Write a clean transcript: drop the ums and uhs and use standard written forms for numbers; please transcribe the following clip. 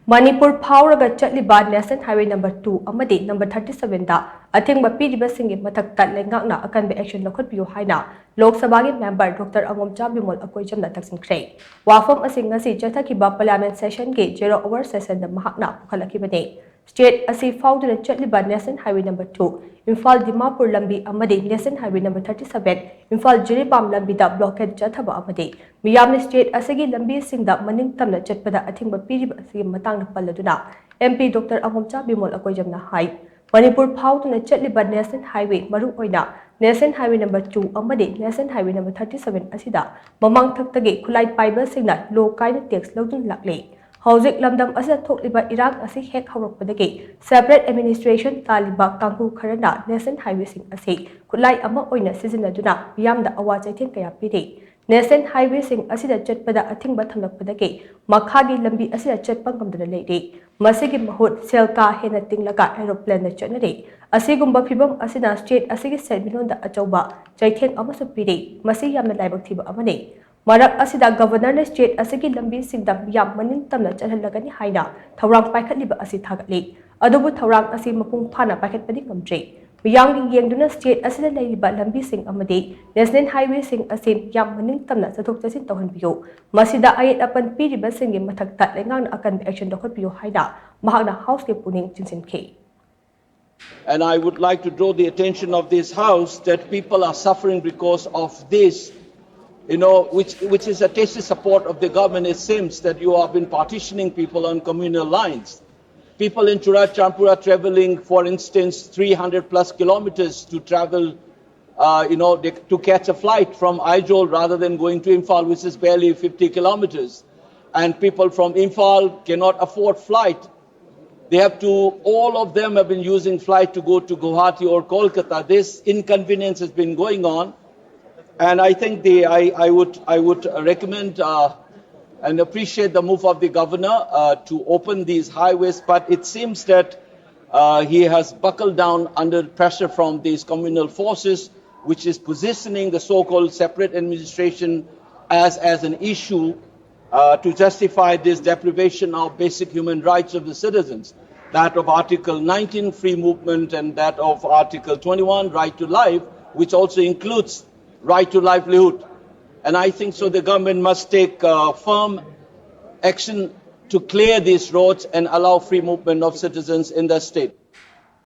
Manipur phaoraga chatliba National Highway number 2 amadi number 37 da Athingba Piriba Singi Mathakta Leingakna Akanba action Loukhatpiu haina Lok Sabha member Dr. Angomcha Bimol Akoijam na takshinkhre. Wafam asing ngasi chathakiba parliament session ge 0 hour session da mahakna pukhalakibane. State asi fauduna chatliba National Highway number 2 Imphal Dimapur lambi amadi National Highway number 37 Imphal Jiribam lambi da blockade chathaba amadi miyamna state asigi lambi singda maning tamna chatpada Athingba Piriba asigi matang paladuna MP Dr. Angomcha Bimol Akoijam na hai Manipur phauduna chatliba National Highway maru oina National Highway number 2 amadi National Highway number 37 asida mamang thaktage khulai paiba singna low kaina tax lodun lakle Hauzik lamdam asida thokliba Iraq asi hek hawrakpadagi separate administration taliba kangku kharana National Highway sing asi khulai ama oina sizinaduna miyamda awa chaithen kaya pire National Highway sing asida chatpada athingba thamlakpadagi makhagi lambi asida chatpa ngamdana leire masigi mahut selka hena tinglaga aeroplane na chatnare asigumba phibam asida state asigi serminonda achauba chaithen amasu pire masi yamna laibak thiba amane Marak asida governor na state asigi lambi singda yam manin tamna chalhalagani haina thawrang paikhatliba asi thagatle adubu thawrang asi mapung phana paikhatpadi ngamdre miyamgi yengduna state asida leiba lambi sing amade National Highway sing asim yam manin tamna chathok chasin tawhanbiyo masida ayat apan piriba singi mathakta Leingakna Akanba action Loukhatpiu haina mahakna house ke puning chinsinkhe. And I would like to draw the attention of this house that people are suffering because of this, which is a tacit support of the government. It seems that you have been partitioning people on communal lines. People in Churachampura traveling, for instance, 300 plus kilometers to travel, to catch a flight from Aijol rather than going to Imphal, which is barely 50 kilometers. And people from Imphal cannot afford flight. They have to, all of them have been using flight to go to Guwahati or Kolkata. This inconvenience has been going on. And I think I would recommend and appreciate the move of the governor to open these highways, but it seems that he has buckled down under pressure from these communal forces, which is positioning the so-called separate administration as an issue to justify this deprivation of basic human rights of the citizens, that of Article 19, free movement, and that of Article 21, right to life, which also includes right to livelihood. And I think so the government must take firm action to clear these roads and allow free movement of citizens in the state.